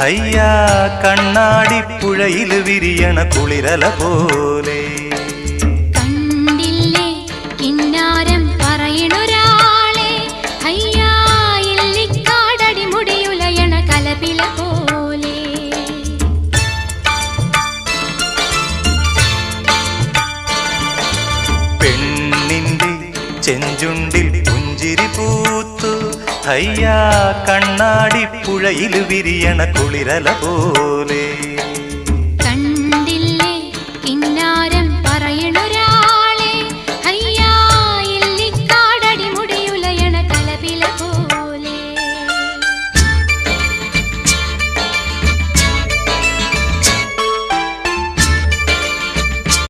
അയ്യാ കണ്ണാടിപ്പുഴയിൽ വിരിയണ കുളിരല പോലെ കണ്ടില്ലേ കിന്നാരം പറയണൊരാളെ അയ്യാ ഇല്ലിക്കാടടി മുടിയുലയണ കലപില പോലെ പെണ്ണിന്റെ ചെഞ്ചുണ്ടിൽ പുഞ്ചിരി പൂത്തു അയ്യാ കണ്ണാടിപ്പുഴയിൽ വിരിയണ കുളിരല പോലെ കണ്ടില്ലേ കിന്നാരം പറയണൊരാളെ